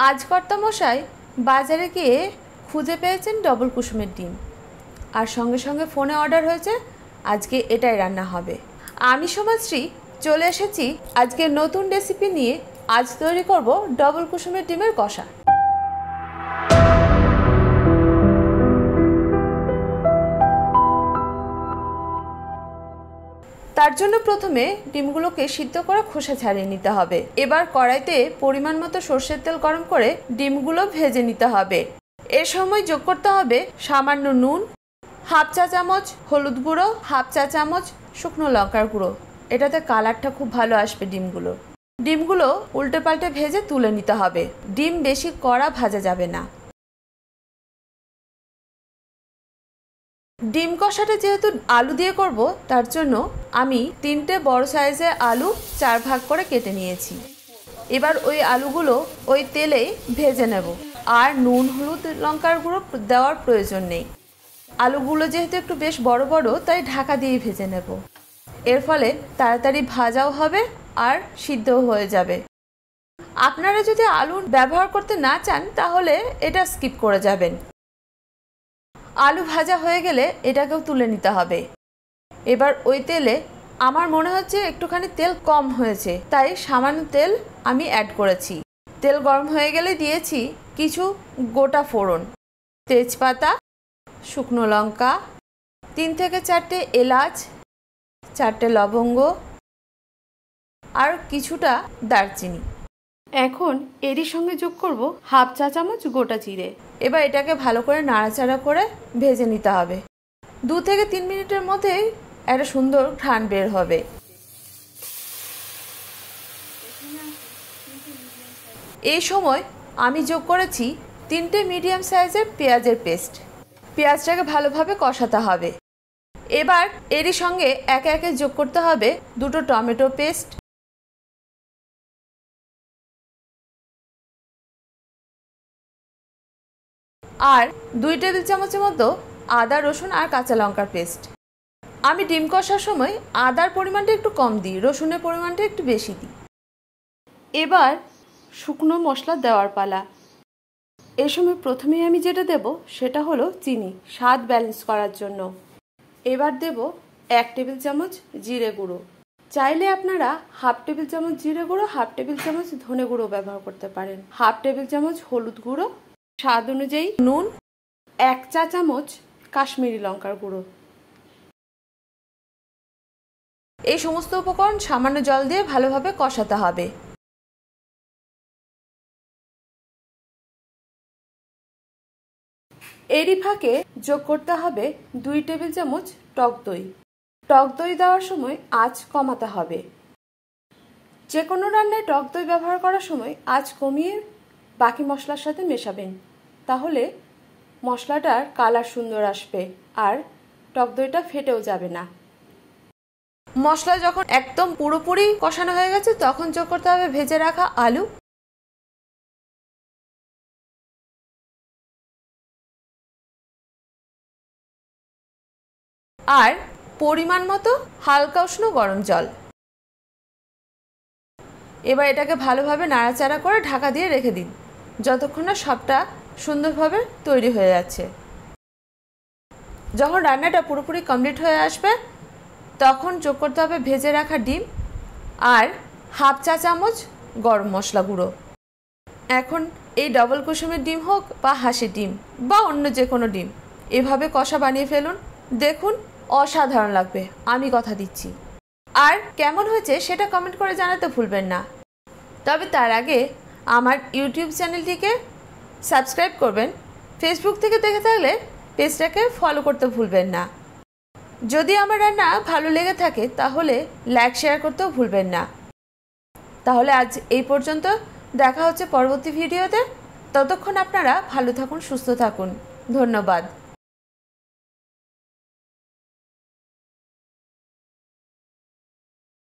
আজ কর্তামশাই বাজারে গিয়ে খুঁজে পেয়েছেন ডবল কুসুমের ডিম, আর সঙ্গে সঙ্গে ফোনে অর্ডার হয়েছে আজকে এটাই রান্না হবে। আমি সোমাশ্রী চলে এসেছি আজকে নতুন রেসিপি নিয়ে। আজ তৈরি করব ডবল কুসুমের ডিমের কষা। তার জন্য প্রথমে ডিমগুলোকে সিদ্ধ করে খোসা ছাড়িয়ে নিতে হবে। এবার কড়াইতে পরিমাণ মতো সরষের তেল গরম করে ডিমগুলো ভেজে নিতে হবে। এর সময় যোগ করতে হবে সামান্য নুন, হাফ চা চামচ হলুদ গুঁড়ো, হাফ চা চামচ শুকনো লঙ্কার গুঁড়ো। এটাতে কালারটা খুব ভালো আসবে ডিমগুলো উল্টে পাল্টে ভেজে তুলে নিতে হবে। ডিম বেশি কড়া ভাজা যাবে না। ডিম কষাটা যেহেতু আলু দিয়ে করব, তার জন্য আমি 3টে বড় সাইজের আলু 4 ভাগ করে কেটে নিয়েছি। এবার ওই আলুগুলো ওই তেলেই ভেজে নেব, আর নুন হলুদ লঙ্কার গুঁড়ো দেওয়ার প্রয়োজন নেই। আলুগুলো যেহেতু একটু বেশ বড় বড়, তাই ঢাকা দিয়ে ভেজে নেব। এর ফলে তাড়াতাড়ি ভাজাও হবে আর সিদ্ধও হয়ে যাবে। আপনারা যদি আলু ব্যবহার করতে না চান তাহলে এটা স্কিপ করে যাবেন। আলু ভাজা হয়ে গেলে এটাকেও তুলে নিতে হবে। এবার ওই তেলে আমার মনে হচ্ছে একটুখানি তেল কম হয়েছে, তাই সামান্য তেল আমি অ্যাড করেছি। তেল গরম হয়ে গেলে দিয়েছি কিছু গোটা ফোড়ন, তেজপাতা, শুকনো লঙ্কা, 3 থেকে 4টে এলাচ, 4টে লবঙ্গ আর কিছুটা দারচিনি। এখন এরই সঙ্গে যোগ করব হাফ চা চামচ গোটা জিরে। এবার এটাকে ভালো করে নাড়াচাড়া করে ভেজে নিতে হবে। 2 থেকে 3 মিনিটের মধ্যেই একটা সুন্দর ঘ্রাণ বের হবে। এই সময় আমি যোগ করেছি 3টে মিডিয়াম সাইজের পেঁয়াজের পেস্ট। পেঁয়াজটাকে ভালোভাবে কষাতে হবে। এবার এরই সঙ্গে একে একে যোগ করতে হবে 2টো টমেটো পেস্ট, আর 2 টেবিল চামচের মতো আদা রসুন আর কাঁচা লঙ্কার পেস্ট। আমি ডিম কষার সময় আদার পরিমাণটা একটু কম দিই, রসুনের পরিমাণটা একটু বেশি দিই। এবার শুকনো মশলা দেওয়ার পালা। এই সময় প্রথমেই আমি যেটা দেব সেটা হলো চিনি, স্বাদ ব্যালেন্স করার জন্য। এবার দেব 1 টেবিল চামচ জিরে গুঁড়ো। চাইলে আপনারা হাফ টেবিল চামচ জিরে গুঁড়ো, হাফ টেবিল চামচ ধনে গুঁড়ো ব্যবহার করতে পারেন। হাফ টেবিল চামচ হলুদ গুঁড়ো, স্বাদ অনুযায়ী নুন, 1 চা চামচ কাশ্মীরি লঙ্কার গুঁড়ো। এই সমস্ত উপকরণ সামান্য জল দিয়ে ভালোভাবে কষাতে হবে। এরই ফাঁকে যোগ করতে হবে 2 টেবিল চামচ টক দই। টক দই দেওয়ার সময় আঁচ কমাতে হবে। যে কোনো রান্নায় টক দই ব্যবহার করার সময় আঁচ কমিয়ে বাকি মশলার সাথে মেশাবেন, তাহলে মশলাটার কালার সুন্দর আসবে আর টক দইটা ফেটেও যাবে না। মশলা যখন একদম পুরোপুরি কষানো হয়ে গেছে তখন যোগ করতে হবে ভেজে রাখা আলু। আর পরিমাণ মতো হালকা উষ্ণ গরম জল। এবার এটাকে ভালোভাবে নাড়াচাড়া করে ঢাকা দিয়ে রেখে দিন, যতক্ষণ না সবটা সুন্দরভাবে তৈরি হয়ে যাচ্ছে। যখন রান্নাটা পুরোপুরি কমপ্লিট হয়ে আসবে তখন যোগ করতে হবে ভেজে রাখা ডিম আর হাফ চা চামচ গরম মশলা গুঁড়ো। এখন এই ডবল কুসুমের ডিম হোক বা হাঁসের ডিম বা অন্য যে কোনো ডিম, এভাবে কষা বানিয়ে ফেলুন, দেখুন অসাধারণ লাগবে, আমি কথা দিচ্ছি। আর কেমন হয়েছে সেটা কমেন্ট করে জানাতে ভুলবেন না। তবে তার আগে আমার ইউটিউব চ্যানেলটিকে সাবস্ক্রাইব করবেন। ফেসবুক থেকে দেখে থাকলে পেজটাকে ফলো করতে ভুলবেন না। যদি আমার রান্না ভালো লেগে থাকে তাহলে লাইক শেয়ার করতেও ভুলবেন না। তাহলে আজ এই পর্যন্ত, দেখা হচ্ছে পরবর্তী ভিডিওতে। ততক্ষণ আপনারা ভালো থাকুন, সুস্থ থাকুন। ধন্যবাদ।